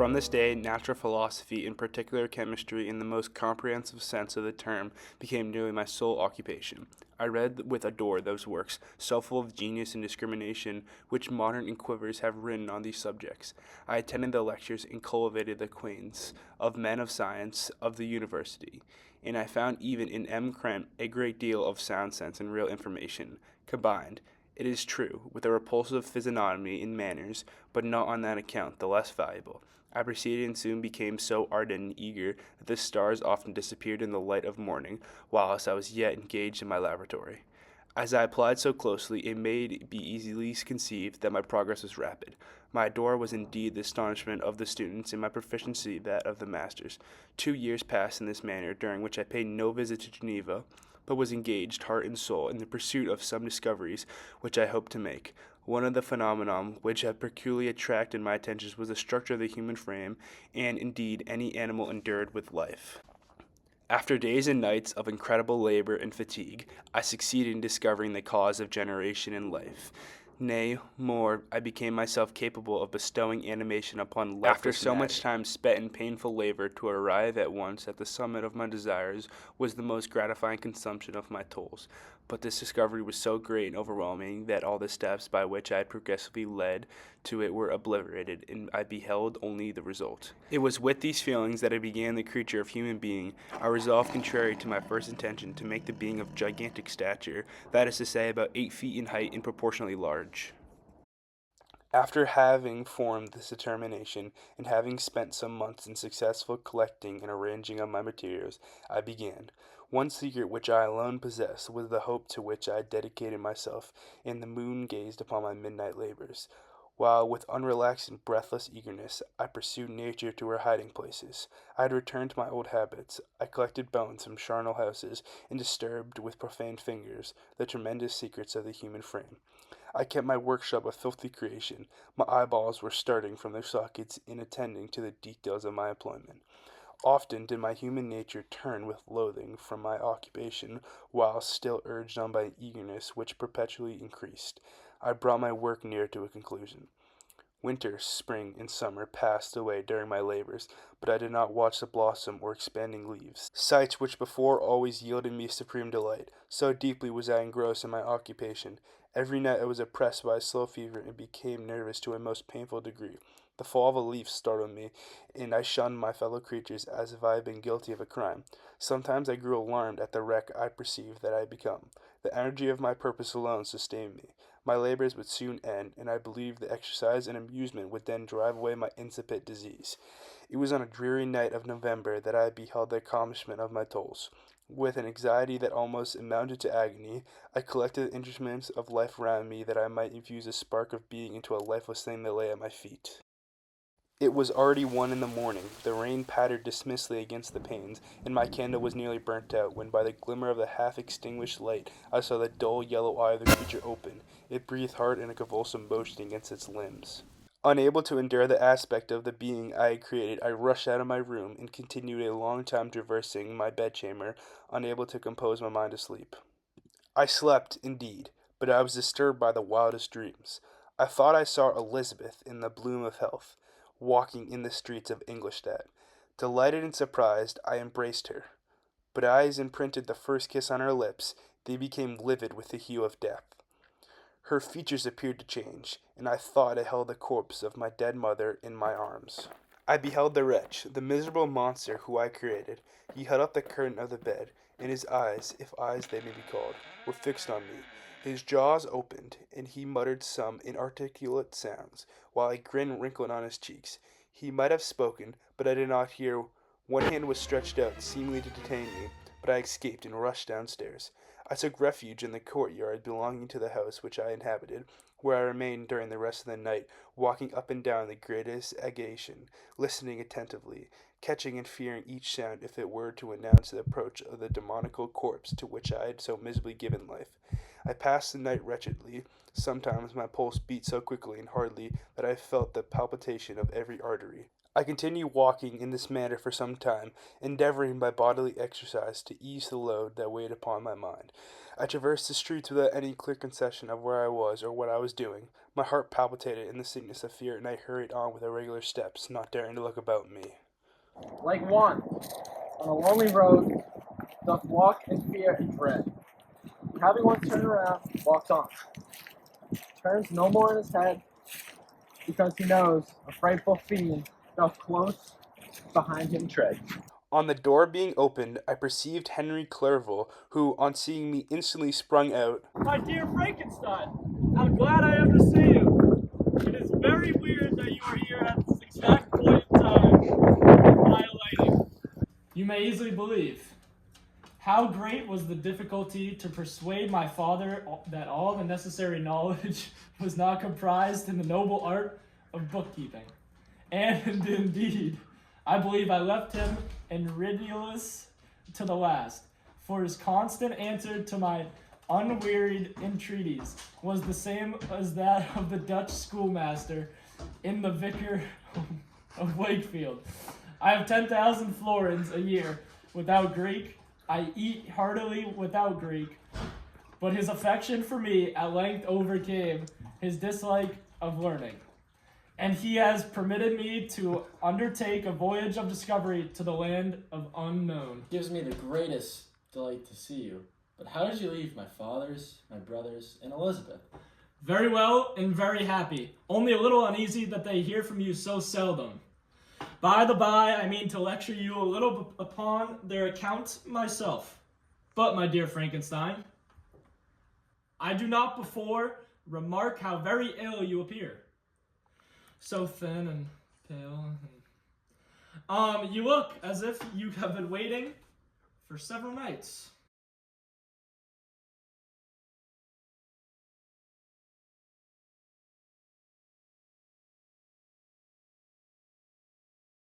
From this day, natural philosophy, in particular chemistry, in the most comprehensive sense of the term, became nearly my sole occupation. I read with ardor those works, so full of genius and discrimination, which modern inquirers have written on these subjects. I attended the lectures and cultivated the acquaintance of men of science of the university, and I found even in M. Krempe a great deal of sound sense and real information, combined, it is true, with a repulsive physiognomy and manners, but not on that account the less valuable. I proceeded and soon became so ardent and eager that the stars often disappeared in the light of morning, whilst I was yet engaged in my laboratory. As I applied so closely, it may be easily conceived that my progress was rapid. My ardor was indeed the astonishment of the students, and my proficiency that of the masters. 2 years passed in this manner, during which I paid no visit to Geneva, but was engaged, heart and soul, in the pursuit of some discoveries which I hoped to make. One of the phenomena which had peculiarly attracted my attention was the structure of the human frame, and, indeed, any animal endued with life. After days and nights of incredible labor and fatigue, I succeeded in discovering the cause of generation in life. Nay, more, I became myself capable of bestowing animation upon life. After so much time spent in painful labor, to arrive at once at the summit of my desires was the most gratifying consumption of my toils. But this discovery was so great and overwhelming that all the steps by which I had progressively led to it were obliterated, and I beheld only the result. It was with these feelings that I began the creature of human being. I resolved, contrary to my first intention, to make the being of gigantic stature, that is to say, about 8 feet in height and proportionately large. After having formed this determination, and having spent some months in successful collecting and arranging of my materials, I began. One secret which I alone possessed was the hope to which I had dedicated myself, and the moon gazed upon my midnight labors, while with unrelaxed and breathless eagerness I pursued nature to her hiding places. I had returned to my old habits. I collected bones from charnel houses, and disturbed with profane fingers the tremendous secrets of the human frame. I kept my workshop a filthy creation. My eyeballs were starting from their sockets in attending to the details of my employment. Often did my human nature turn with loathing from my occupation, while still urged on by an eagerness which perpetually increased. I brought my work near to a conclusion. Winter, spring, and summer passed away during my labors, but I did not watch the blossom or expanding leaves, sights which before always yielded me supreme delight. So deeply was I engrossed in my occupation. Every night I was oppressed by a slow fever, and became nervous to a most painful degree. The fall of a leaf startled me, and I shunned my fellow creatures as if I had been guilty of a crime. Sometimes I grew alarmed at the wreck I perceived that I had become. The energy of my purpose alone sustained me. My labors would soon end, and I believed the exercise and amusement would then drive away my incipient disease. It was on a dreary night of November that I beheld the accomplishment of my toils. With an anxiety that almost amounted to agony, I collected the instruments of life round me that I might infuse a spark of being into a lifeless thing that lay at my feet. It was already 1 in the morning. The rain pattered dismissively against the panes, and my candle was nearly burnt out, when by the glimmer of the half-extinguished light I saw the dull yellow eye of the creature open. It breathed hard in a convulsive motion against its limbs. Unable to endure the aspect of the being I had created, I rushed out of my room, and continued a long time traversing my bedchamber, unable to compose my mind to sleep. I slept, indeed, but I was disturbed by the wildest dreams. I thought I saw Elizabeth in the bloom of health, walking in the streets of Ingolstadt. Delighted and surprised, I embraced her. But eyes imprinted the first kiss on her lips, they became livid with the hue of death. Her features appeared to change, and I thought I held the corpse of my dead mother in my arms. I beheld the wretch, the miserable monster who I created. He held up the curtain of the bed, and his eyes, if eyes they may be called, were fixed on me. His jaws opened, and he muttered some inarticulate sounds, while a grin wrinkled on his cheeks. He might have spoken, but I did not hear. One hand was stretched out, seemingly to detain me, but I escaped and rushed downstairs. I took refuge in the courtyard belonging to the house which I inhabited, where I remained during the rest of the night, walking up and down the greatest agitation, listening attentively, catching and fearing each sound if it were to announce the approach of the demoniacal corpse to which I had so miserably given life. I passed the night wretchedly. Sometimes my pulse beat so quickly and hardly that I felt the palpitation of every artery. I continued walking in this manner for some time, endeavoring by bodily exercise to ease the load that weighed upon my mind. I traversed the streets without any clear conception of where I was or what I was doing. My heart palpitated in the sickness of fear, and I hurried on with irregular steps, not daring to look about me. Like one on a lonely road, doth walk in fear and dread. Having once turned around, walks on. Turns no more in his head, because he knows a frightful fiend doth close behind him tread. On the door being opened, I perceived Henry Clerval, who, on seeing me, instantly sprung out. My dear Frankenstein, how glad I am to see you. It is very weird that you are here at this exact point in time violating. You may easily believe. How great was the difficulty to persuade my father that all the necessary knowledge was not comprised in the noble art of bookkeeping. And indeed, I believe I left him incredulous to the last, for his constant answer to my unwearied entreaties was the same as that of the Dutch schoolmaster in the Vicar of Wakefield. I have 10,000 florins a year without Greek. I eat heartily without Greek. But his affection for me at length overcame his dislike of learning, and he has permitted me to undertake a voyage of discovery to the land of unknown. Gives me the greatest delight to see you. But how did you leave my fathers, my brothers, and Elizabeth? Very well and very happy, only a little uneasy that they hear from you so seldom. By the by, I mean to lecture you a little upon their account myself. But, my dear Frankenstein, I do not before remark how very ill you appear. So thin and pale. You look as if you have been waiting for several nights.